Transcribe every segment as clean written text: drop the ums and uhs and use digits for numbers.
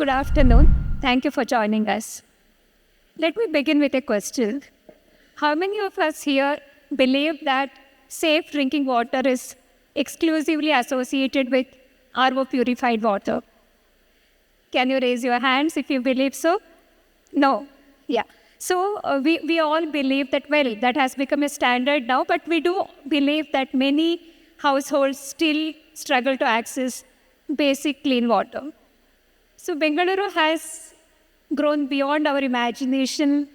good afternoon. Thank you for joining us. Let me begin with a question. How many of us here believe that safe drinking water is exclusively associated with RO purified water? Can you raise your hands if you believe so? No. Yeah. So we all believe that, well, that has become a standard now, but we do believe that many households still struggle to access basic clean water. So Bengaluru has grown beyond our imagination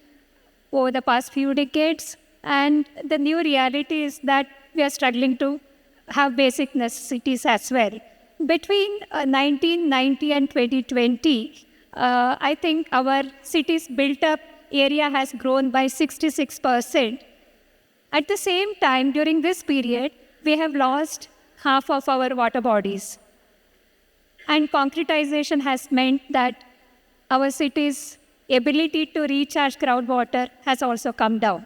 over the past few decades, and the new reality is that we are struggling to have basic necessities as well. Between 1990 and 2020, I think our city's built-up area has grown by 66%. At the same time, during this period, we have lost half of our water bodies. And concretization has meant that our city's ability to recharge groundwater has also come down.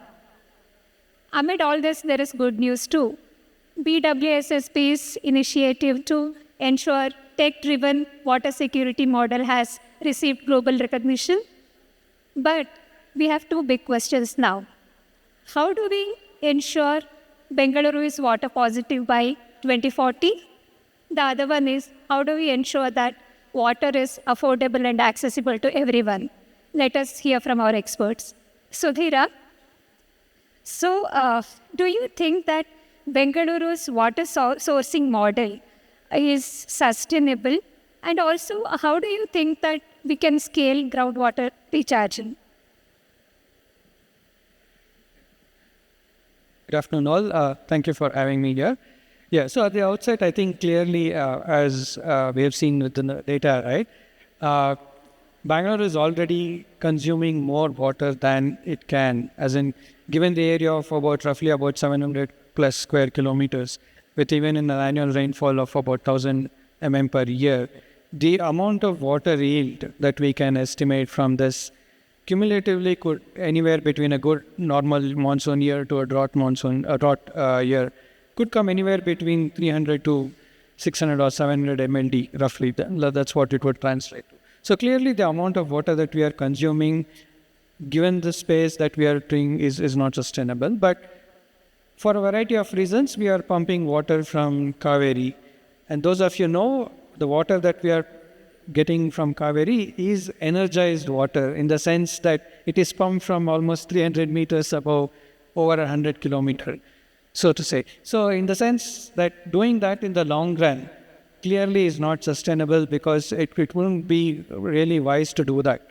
Amid all this, there is good news too. BWSSB's initiative to ensure tech-driven water security model has received global recognition. But we have two big questions now. How do we ensure Bengaluru is water positive by 2040? The other one is, how do we ensure that water is affordable and accessible to everyone? Let us hear from our experts. Sudhira, do you think that Bengaluru's water sourcing model is sustainable? And also, how do you think that we can scale groundwater recharging? Good afternoon all. Thank you for having me here. Yeah, so at the outset, I think clearly, as we have seen with the data, right, Bangalore is already consuming more water than it can, as in given the area of roughly about 700 plus square kilometers, with even an annual rainfall of about 1000 mm per year, the amount of water yield that we can estimate from this cumulatively could anywhere between a good normal monsoon year to a drought year could come anywhere between 300 to 600 or 700 MLD roughly. That's what it would translate to. So clearly the amount of water that we are consuming, given the space that we are doing, is not sustainable. But for a variety of reasons, we are pumping water from Kaveri. And those of you know, the water that we are getting from Kaveri is energized water in the sense that it is pumped from almost 300 meters above over 100 kilometers, so to say. So in the sense that doing that in the long run clearly is not sustainable, because it wouldn't be really wise to do that.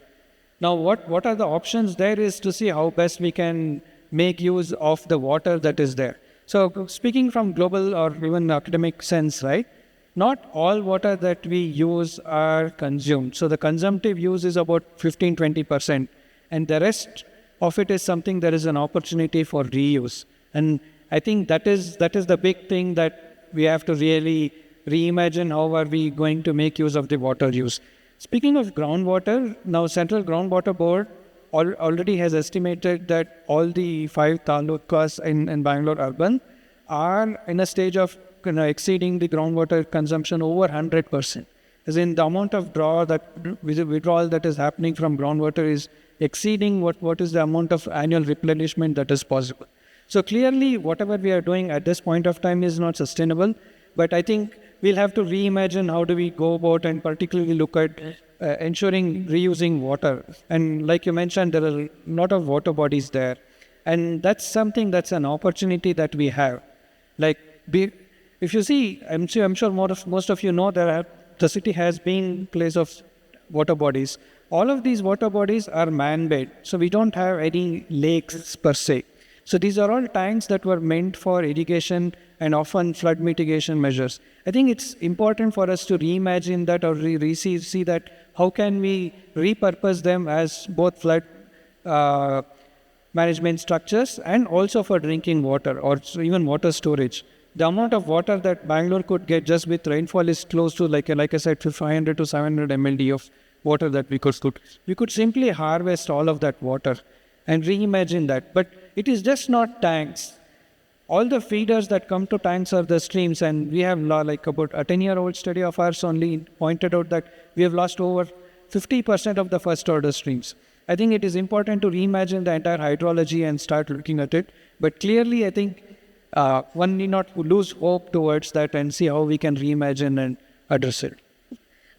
Now what are the options there is to see how best we can make use of the water that is there. So speaking from global or even academic sense, right, not all water that we use are consumed. So the consumptive use is about 15-20%, and the rest of it is something there is an opportunity for reuse. And I think that is the big thing that we have to really reimagine. How are we going to make use of the water use? Speaking of groundwater, now Central Groundwater Board already has estimated that all the 5 talukas in Bangalore urban are in a stage of exceeding the groundwater consumption over 100%. As in the amount of withdrawal that is happening from groundwater is exceeding what is the amount of annual replenishment that is possible. So clearly, whatever we are doing at this point of time is not sustainable. But I think we'll have to reimagine how do we go about and particularly look at ensuring reusing water. And like you mentioned, there are a lot of water bodies there. And that's something that's an opportunity that we have. If you see, I'm sure most of you know that the city has been place of water bodies. All of these water bodies are man-made, so we don't have any lakes per se. So these are all tanks that were meant for irrigation and often flood mitigation measures. I think it's important for us to reimagine that or see that how can we repurpose them as both flood management structures and also for drinking water or even water storage. The amount of water that Bangalore could get just with rainfall is close to, like I said, 500 to 700 MLD of water that we could. We could simply harvest all of that water and reimagine that. But it is just not tanks. All the feeders that come to tanks are the streams, and we have about a 10-year-old study of ours only pointed out that we have lost over 50% of the first order streams. I think it is important to reimagine the entire hydrology and start looking at it. But clearly, I think one need not lose hope towards that and see how we can reimagine and address it.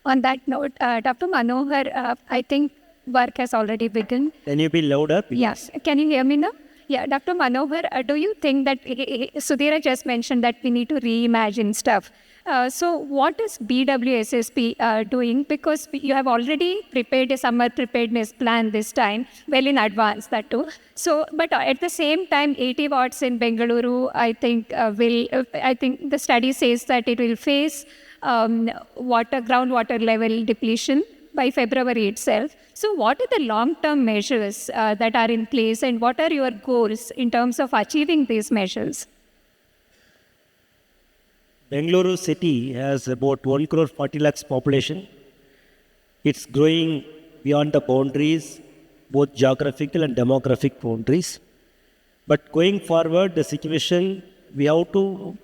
On that note, Dr. Manohar, I think work has already begun. Can you be louder? Yes. Can you hear me now? Yeah, Dr. Manohar, do you think that Sudhira just mentioned that we need to reimagine stuff? So what is BWSSB doing? Because you have already prepared a summer preparedness plan this time, well in advance that too. So, but at the same time, 80 watts in Bengaluru, I think I think the study says that it will face groundwater level depletion by February itself. So what are the long-term measures that are in place, and what are your goals in terms of achieving these measures? Bengaluru city has about 1 crore 40 lakhs population. It's growing beyond the boundaries, both geographical and demographic boundaries. But going forward, the situation, we have to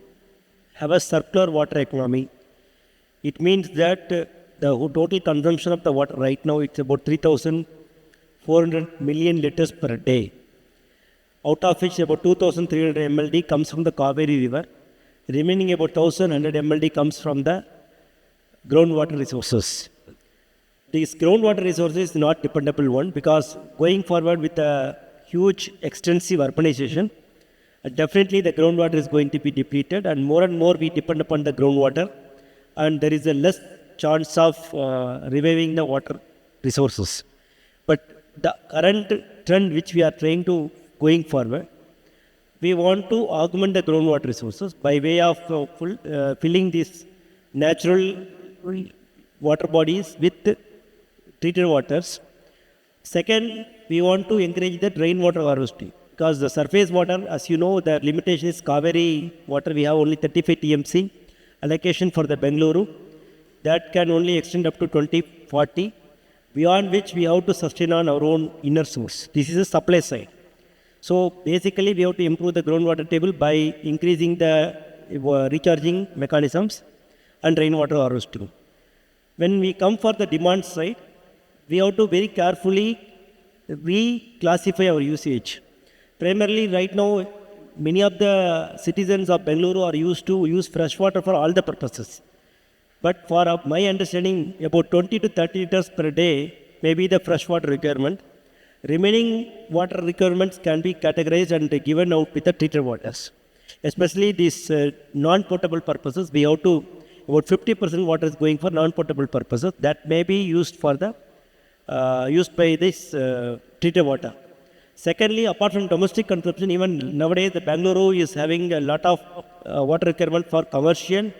have a circular water economy. It means that the total consumption of the water right now, it's about 3,400 million liters per day. Out of which about 2,300 MLD comes from the Kaveri river. Remaining about 1,100 MLD comes from the groundwater resources. This groundwater resource is not dependable one, because going forward with a huge extensive urbanization, definitely the groundwater is going to be depleted, and more we depend upon the groundwater, and there is a less chance of reviving the water resources. But the current trend which we are trying to going forward, we want to augment the groundwater resources by way of filling these natural water bodies with treated waters. Second, we want to encourage the rainwater harvesting, because the surface water, as you know, the limitation is Kaveri water. We have only 35 TMC allocation for the Bengaluru. That can only extend up to 2040, beyond which we have to sustain on our own inner source. This is the supply side. So basically, we have to improve the groundwater table by increasing the recharging mechanisms and rainwater harvesting. When we come for the demand side, we have to very carefully reclassify our usage. Primarily, right now, many of the citizens of Bengaluru are used to use fresh water for all the purposes. But for my understanding, about 20 to 30 liters per day may be the fresh water requirement. Remaining water requirements can be categorized and given out with the treated waters. Especially these non-potable purposes, we have to, about 50% water is going for non-potable purposes. That may be used for the, used by this treated water. Secondly, apart from domestic consumption, even nowadays the Bangalore is having a lot of water requirement for commercial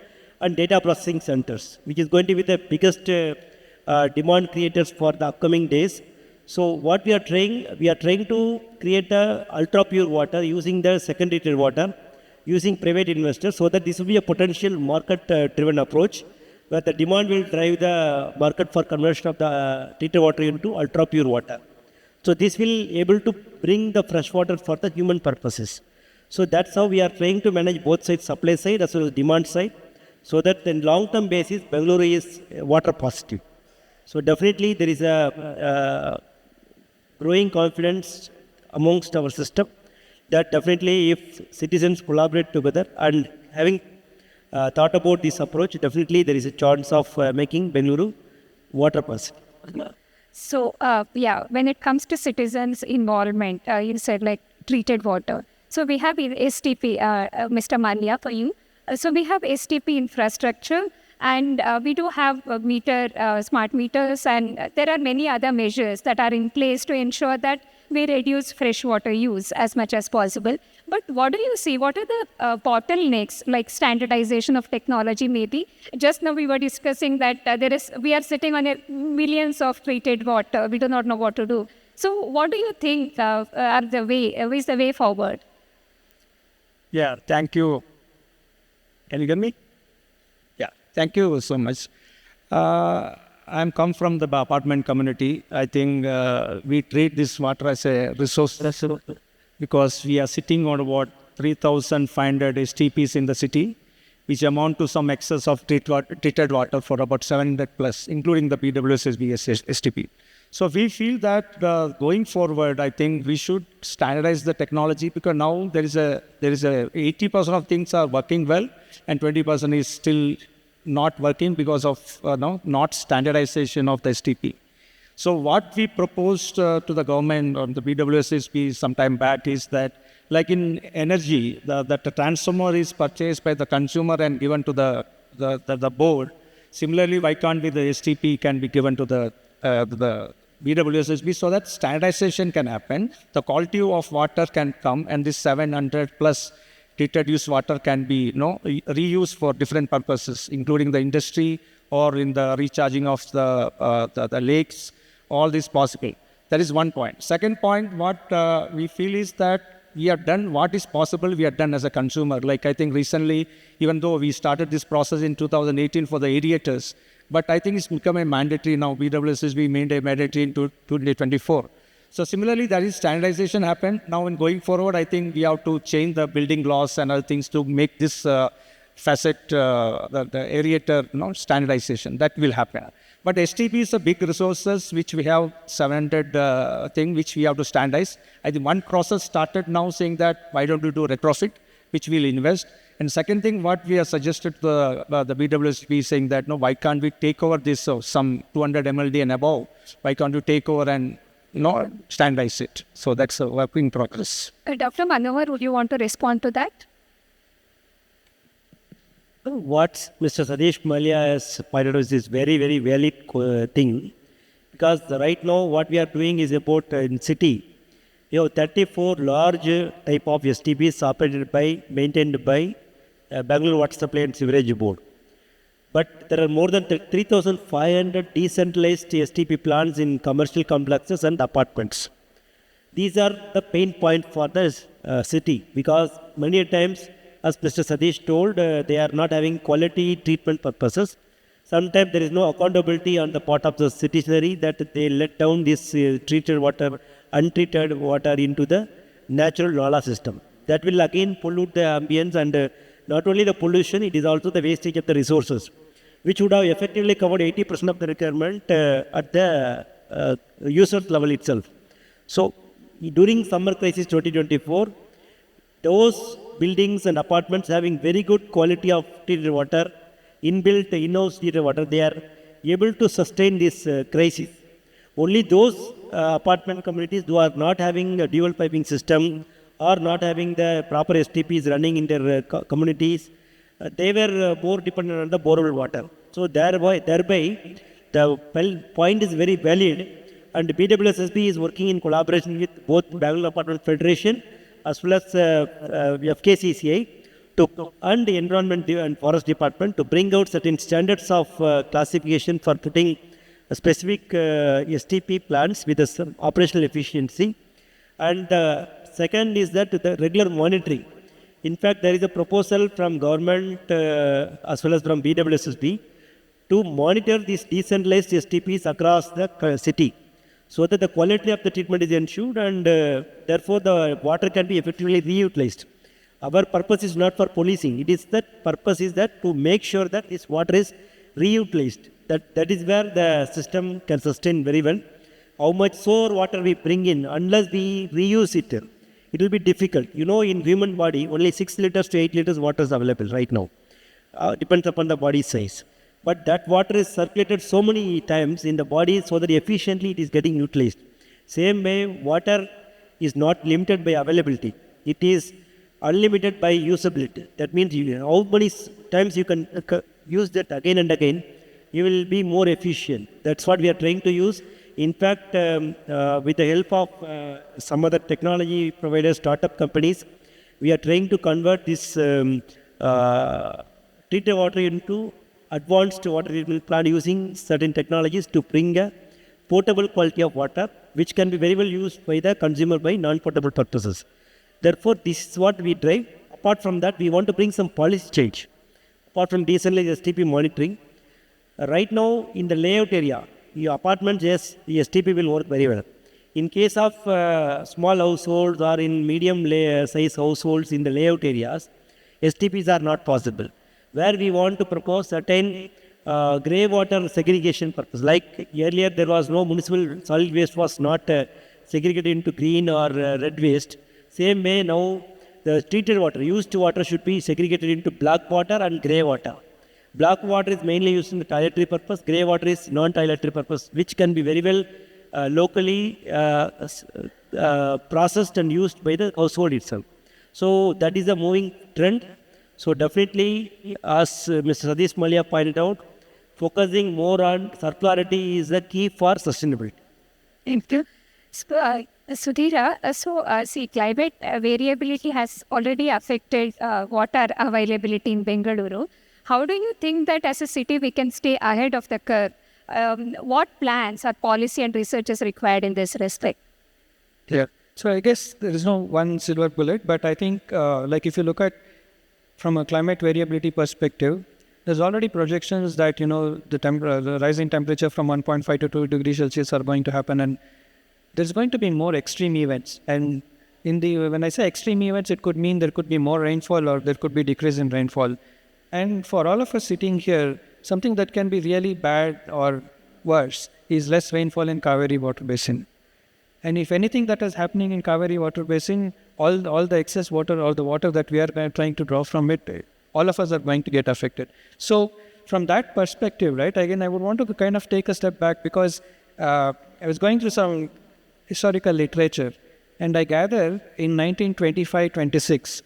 and data processing centers, which is going to be the biggest demand creators for the upcoming days. So what we are trying to create a ultra pure water using the secondary treated water, using private investors, so that this will be a potential market driven approach, where the demand will drive the market for conversion of the treated water into ultra pure water. So this will able to bring the fresh water for the human purposes. So that's how we are trying to manage both sides, supply side as well as demand side, so that in long-term basis, Bengaluru is water positive. So definitely there is a growing confidence amongst our system that definitely if citizens collaborate together and having thought about this approach, definitely there is a chance of making Bengaluru water positive. So, when it comes to citizens' involvement, you said like treated water. So we have STP, Mr. Mallya, for you. So we have STP infrastructure, and we do have smart meters, and there are many other measures that are in place to ensure that we reduce freshwater use as much as possible. But what do you see? What are the bottlenecks, like standardization of technology maybe? Just now we were discussing that we are sitting on millions of treated water. We do not know what to do. So what do you think is the way forward? Yeah, thank you. Can you get me? Yeah, thank you so much. I'm come from the apartment community. I think we treat this water as a resource because we are sitting on about 3,500 STPs in the city. which amount to some excess of treated water for about 700 plus, including the BWSSB STP. So we feel that going forward, I think we should standardize the technology, because now there is a 80% of things are working well and 20% is still not working because of not standardization of the STP. So what we proposed to the government or the BWSSB some time back is that, like in energy, the transformer is purchased by the consumer and given to the board. Similarly, why can't be the STP can be given to the BWSSB, so that standardization can happen, the quality of water can come, and this 700 plus treated use water can be reused for different purposes, including the industry or in the recharging of the lakes. All this possible. That is one point. Second point, what we feel is that we have done what is possible, we have done as a consumer. Like I think recently, even though we started this process in 2018 for the aerators, but I think it's become a mandatory now. BWSSB made a mandatory in 2024. So similarly, that is standardization happened. Now in going forward, I think we have to change the building laws and other things to make this facet, the aerator, standardization. That will happen. But STP is a big resources, which we have 700 thing, which we have to standardize. I think one process started now saying that, why don't you do retrofit, which we'll invest. And second thing, what we have suggested to the BWSP saying that, why can't we take over this, some 200 MLD and above, why can't you take over and standardize it? So that's a work in progress. Dr. Manohar, would you want to respond to that? What Mr. Satish Mallya has pointed out is very, very valid thing, because right now what we are doing is about in city, you have 34 large type of STPs operated by, maintained by Bangalore Water Supply and Sewerage Board. But there are more than 3,500 decentralized STP plants in commercial complexes and apartments. These are the pain point for the city, because many times, as Mr. Satish told, they are not having quality treatment purposes. Sometimes there is no accountability on the part of the citizenry that they let down this treated water, untreated water into the natural Nala system. That will again pollute the ambience, and not only the pollution, it is also the wastage of the resources, which would have effectively covered 80% of the requirement at the user level itself. So during summer crisis 2024, those buildings and apartments having very good quality of treated water, inbuilt in-house treated water, they are able to sustain this crisis. Only those apartment communities who are not having a dual piping system or not having the proper STPs running in their communities, they were more dependent on the borewell water. So thereby the point is very valid, and BWSSB is working in collaboration with both Bangalore Apartment Federation as well as FKCCI and the Environment and Forest Department to bring out certain standards of classification for putting specific STP plants with some operational efficiency. And second is that the regular monitoring. In fact, there is a proposal from government as well as from BWSSB to monitor these decentralized STPs across the city, so that the quality of the treatment is ensured, and therefore the water can be effectively reutilized. Our purpose is not for policing. It is that purpose is that to make sure that this water is reutilized. That is where the system can sustain very well. How much sour water we bring in, unless we reuse it, it will be difficult. In human body, only 6 liters to 8 liters water is available right now. Depends upon the body size. But that water is circulated so many times in the body so that efficiently it is getting utilized. Same way, water is not limited by availability. It is unlimited by usability. That means how many times you can use that again and again, you will be more efficient. That's what we are trying to use. In fact, with the help of some other technology providers, startup companies, we are trying to convert this treated water into advanced water treatment plant using certain technologies to bring a potable quality of water, which can be very well used by the consumer by non-potable purposes. Therefore, this is what we drive. Apart from that, we want to bring some policy change. Apart from decentralized STP monitoring, right now in the layout area, your apartments, yes, the STP will work very well. In case of small households or in medium size households in the layout areas, STPs are not possible. where we want to propose certain grey water segregation purpose. Like earlier, there was no municipal solid waste was not segregated into green or red waste. Same way now, the treated water, used water should be segregated into black water and grey water. Black water is mainly used in the toiletry purpose. Grey water is non-toiletry purpose, which can be very well locally processed and used by the household itself. So that is a moving trend. So definitely, as Mr. Satish Mallya pointed out, focusing more on circularity is the key for sustainability. Thank you. So, Sudhira, see, climate variability has already affected water availability in Bengaluru. How do you think that as a city we can stay ahead of the curve? What plans or policy and research is required in this respect? Yeah. So I guess there is no one silver bullet, but I think like if you look at from a climate variability perspective, there's already projections that, the rising temperature from 1.5 to 2 degrees Celsius are going to happen, and there's going to be more extreme events. And when I say extreme events, it could mean there could be more rainfall or there could be decrease in rainfall. And for all of us sitting here, something that can be really bad or worse is less rainfall in Kaveri water basin. And if anything that is happening in Kaveri water basin, all the excess water or the water that we are trying to draw from it, all of us are going to get affected. So from that perspective, right, again, I would want to kind of take a step back because I was going through some historical literature, and I gather in 1925-26,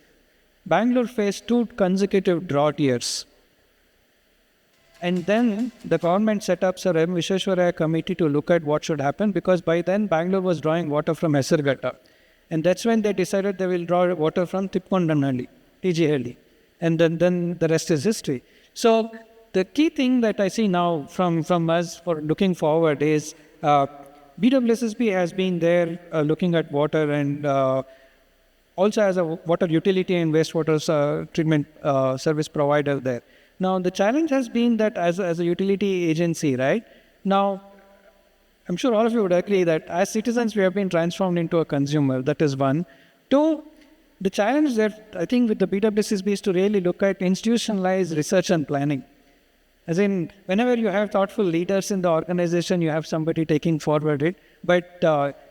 Bangalore faced 2 consecutive drought years. And then the government set up Sir M. Vishwesvaraya committee to look at what should happen, because by then Bangalore was drawing water from Hesarghatta. And that's when they decided they will draw water from Tipkondanhalli, TG. And then the rest is history. So the key thing that I see now from us for looking forward is BWSSB has been there looking at water and also as a water utility and wastewater treatment service provider there. Now, the challenge has been that as a utility agency, right? Now, I'm sure all of you would agree that as citizens, we have been transformed into a consumer. That is one. 2, the challenge that I think with the BWSSB is to really look at institutionalized research and planning. As in, whenever you have thoughtful leaders in the organization, you have somebody taking forward it. But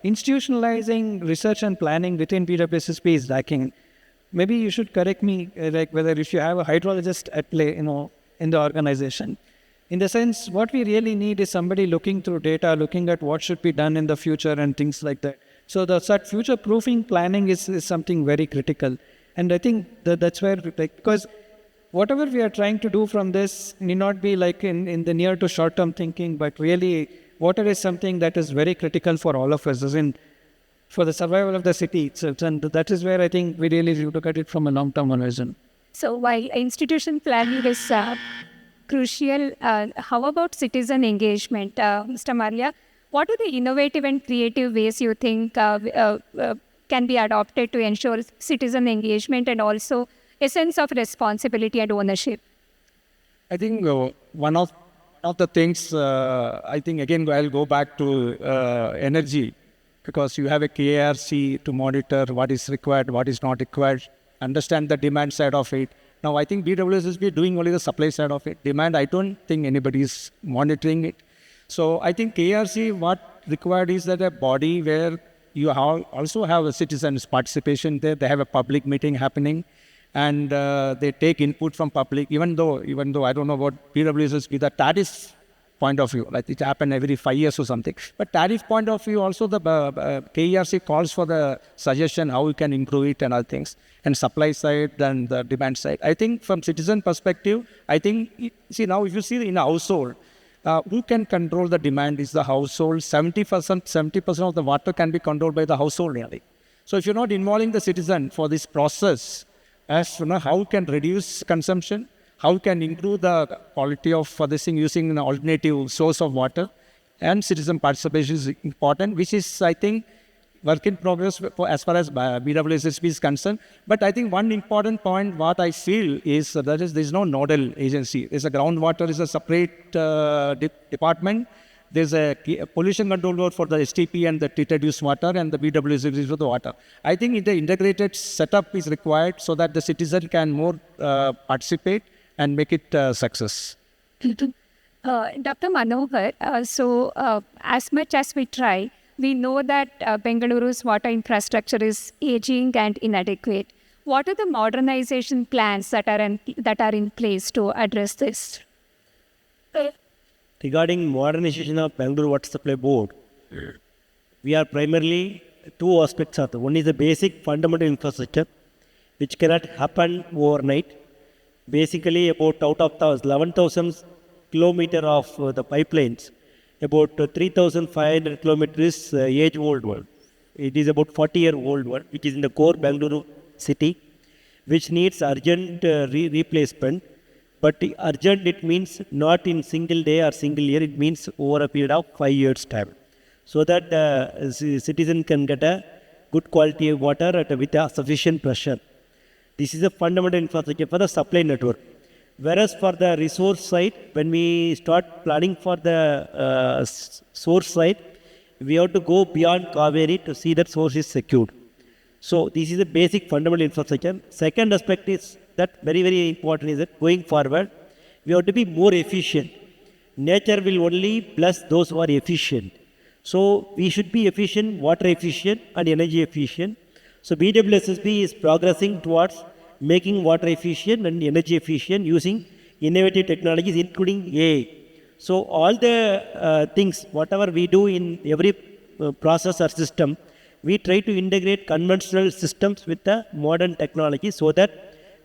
institutionalizing research and planning within BWSSB is lacking. Maybe you should correct me, like whether if you have a hydrologist at play, in the organization. In the sense, what we really need is somebody looking through data, looking at what should be done in the future and things like that. So that future-proofing planning is something very critical. And I think that's where, because whatever we are trying to do from this need not be like in the near to short-term thinking, but really water is something that is very critical for all of us, as in for the survival of the city itself. And that is where I think we really look at it from a long-term horizon. So while institution planning is crucial, how about citizen engagement? Mr. Mallya, what are the innovative and creative ways you think can be adopted to ensure citizen engagement and also a sense of responsibility and ownership? I think one of the things, I think again, I'll go back to energy, because you have a KRC to monitor what is required, what is not required, understand the demand side of it. Now, I think BWSSB is doing only the supply side of it. Demand, I don't think anybody is monitoring it. So I think KRC, what required is that a body where you also have a citizens' participation there. They have a public meeting happening, and they take input from public. Even though I don't know what BWSSB, the tariff point of view, like it happened every 5 years or something. But tariff point of view, also the KERC calls for the suggestion how we can improve it and other things, and supply side and the demand side. I think from citizen perspective, I think, see now if you see in a household, who can control the demand is the household. 70% of the water can be controlled by the household really. So if you're not involving the citizen for this process, as you know, how can reduce consumption, how can improve the quality of this thing using an alternative source of water, and citizen participation is important, which is, I think, work in progress as far as BWSSB is concerned. But I think one important point, what I feel is that there is no nodal agency. There's a groundwater is a separate department. There's a pollution control board for the STP and the treated use water, and the BWSSB is for the water. I think the integrated setup is required so that the citizen can more participate and make it success. Dr. Manohar, as much as we try, we know that Bengaluru's water infrastructure is aging and inadequate. What are the modernization plans that are in place to address this? Regarding modernization of Bangalore Water Supply Board, we are primarily two aspects of it. One is the basic fundamental infrastructure, which cannot happen overnight. Basically, about out of the 11,000 kilometers of the pipelines, about 3,500 kilometers is age-old one. It is about 40-year-old one, which is in the core Bengaluru city, which needs urgent replacement. But urgent, it means not in single day or single year, it means over a period of 5 years' time. So that the citizen can get a good quality of water with a sufficient pressure. This is a fundamental infrastructure for the supply network. Whereas for the resource side, when we start planning for the source side, we have to go beyond Kaveri to see that source is secured. So this is a basic fundamental infrastructure. Second aspect is that very, very important is that going forward, we have to be more efficient. Nature will only bless those who are efficient. So we should be efficient, water efficient and energy efficient. So BWSSB is progressing towards making water efficient and energy efficient using innovative technologies including AI. So all the things, whatever we do in every process or system, we try to integrate conventional systems with the modern technology so that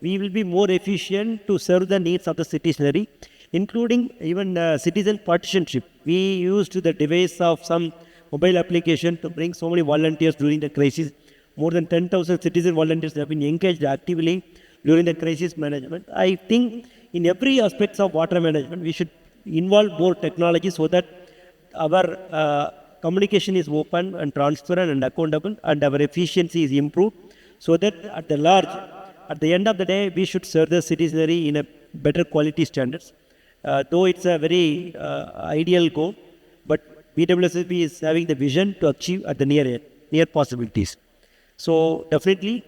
we will be more efficient to serve the needs of the citizenry, including even citizen partisanship. We used the device of some mobile application to bring so many volunteers during the crisis. More than 10,000 citizen volunteers have been engaged actively during the crisis management. I think in every aspect of water management, we should involve more technology so that our communication is open and transparent and accountable and our efficiency is improved so that at the end of the day, we should serve the citizenry in a better quality standards. Though it's a very ideal goal, but BWSSB is having the vision to achieve at the near possibilities. So definitely,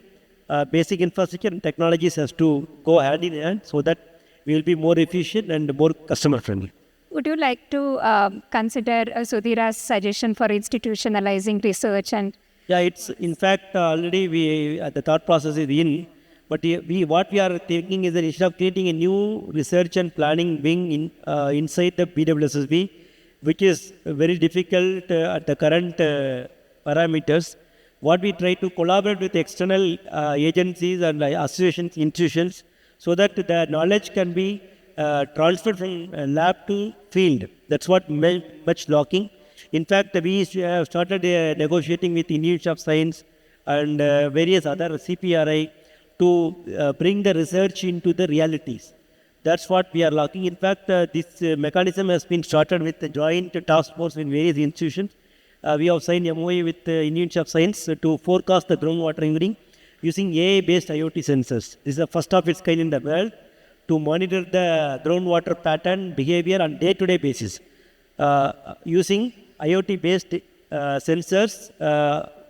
basic infrastructure and technologies has to go hand in hand so that we will be more efficient and more customer friendly. Would you like to consider Sudhira's suggestion for institutionalizing research and? Yeah, it's in fact already the thought process is in. But what we are thinking is that instead of creating a new research and planning wing inside the BWSSB, which is very difficult at the current parameters, what we try to collaborate with external agencies and associations, institutions, so that the knowledge can be transferred from lab to field. That's what much lacking. In fact, we have started negotiating with Institute of Science and various other CPRI to bring the research into the realities. That's what we are lacking. In fact, this mechanism has been started with the joint task force in various institutions. We have signed MOA with the Institute of Science to forecast the groundwater using AI-based IoT sensors. This is the first of its kind in the world to monitor the groundwater pattern behavior on day-to-day basis using IoT-based sensors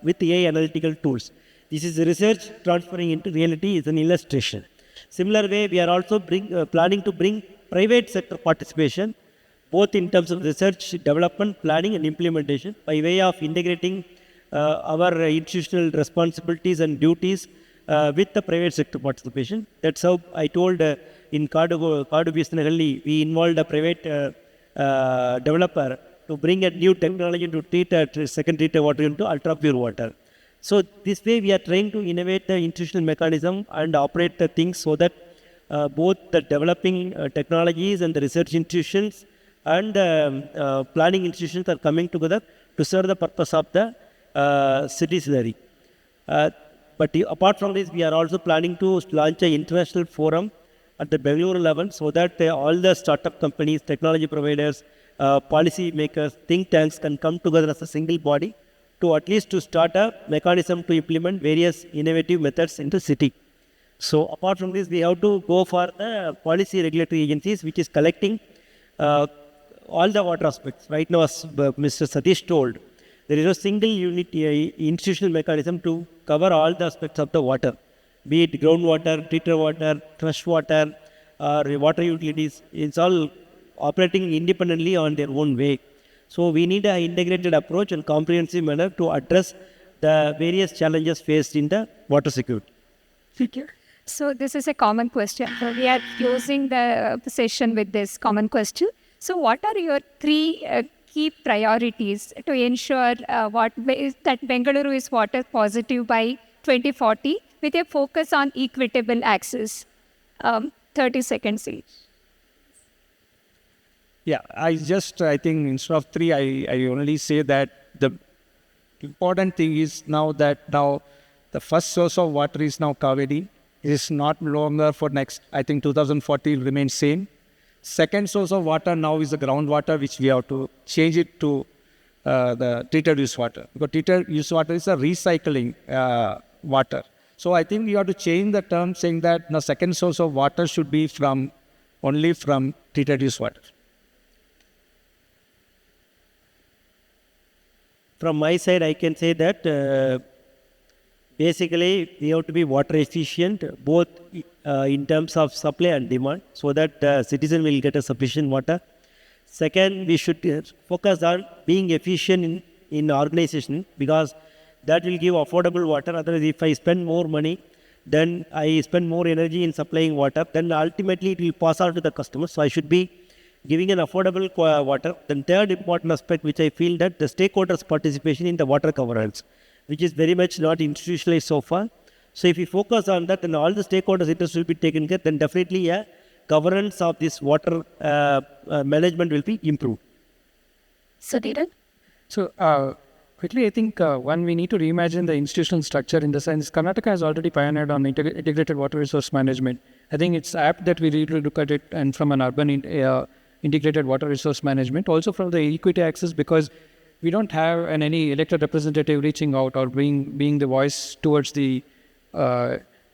with AI analytical tools. This is research transferring into reality is an illustration. Similar way, we are also planning to bring private sector participation, both in terms of research, development, planning and implementation by way of integrating our institutional responsibilities and duties with the private sector participation. That's how I told in Kardu Bisnahalli, we involved a private developer to bring a new technology to treat second treated water into ultra pure water. So this way we are trying to innovate the institutional mechanism and operate the things so that both the developing technologies and the research institutions and planning institutions are coming together to serve the purpose of the citizenry. But apart from this, we are also planning to launch an international forum at the Bangalore level so that all the startup companies, technology providers, policy makers, think tanks can come together as a single body to at least to start a mechanism to implement various innovative methods in the city. So apart from this, we have to go for the policy regulatory agencies which is collecting all the water aspects. Right now, as Mr. Satish told, there is a single unit institutional mechanism to cover all the aspects of the water, be it groundwater, treated water, fresh water, or water utilities, it's all operating independently on their own way. So we need an integrated approach and comprehensive manner to address the various challenges faced in the water security. So this is a common question. So we are closing the session with this common question. So what are your three key priorities to ensure that Bengaluru is water positive by 2040 with a focus on equitable access? 30 seconds each. Yeah, I think instead of three, I only say that the important thing is now the first source of water is now Kaveri. It is not longer for next, I think 2040 will remain same. Second source of water now is the groundwater, which we have to change it to the treated use water. Because treated use water is a recycling water. So I think you have to change the term saying that the second source of water should be only from treated use water. From my side, I can say that basically we have to be water efficient, both in terms of supply and demand, so that the citizen will get a sufficient water. Second, we should focus on being efficient in organization, because that will give affordable water. Otherwise, if I spend more money, then I spend more energy in supplying water, then ultimately it will pass on to the customer. So I should be giving an affordable water. Then third important aspect, which I feel, that the stakeholders' participation in the water governance, which is very much not institutionalized so far. So if we focus on that, then all the stakeholders' interests will be taken care, then definitely governance of this water management will be improved. Sudhira? So quickly, I think one, we need to reimagine the institutional structure in the sense Karnataka has already pioneered on integrated water resource management. I think it's apt that we really look at it and from an urban integrated water resource management, also from the equity access, because we don't have any elected representative reaching out or being the voice towards the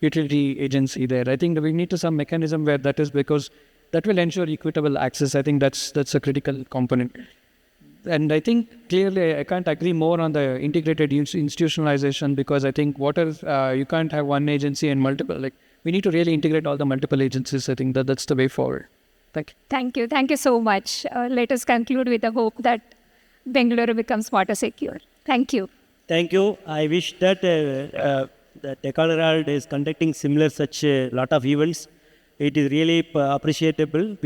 utility agency there. I think that we need to some mechanism where that is, because that will ensure equitable access. I think that's a critical component. And I think clearly I can't agree more on the integrated institutionalization, because I think water, you can't have one agency and multiple. Like, we need to really integrate all the multiple agencies. I think that's the way forward. Thank you. Thank you. Thank you so much. Let us conclude with the hope that Bengaluru becomes water secure. Thank you. Thank you. I wish that the Deccan Herald is conducting similar such a lot of events. It is really appreciable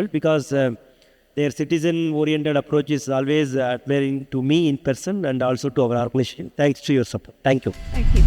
because their citizen-oriented approach is always admiring to me in person and also to our organization. Thanks to your support. Thank you. Thank you.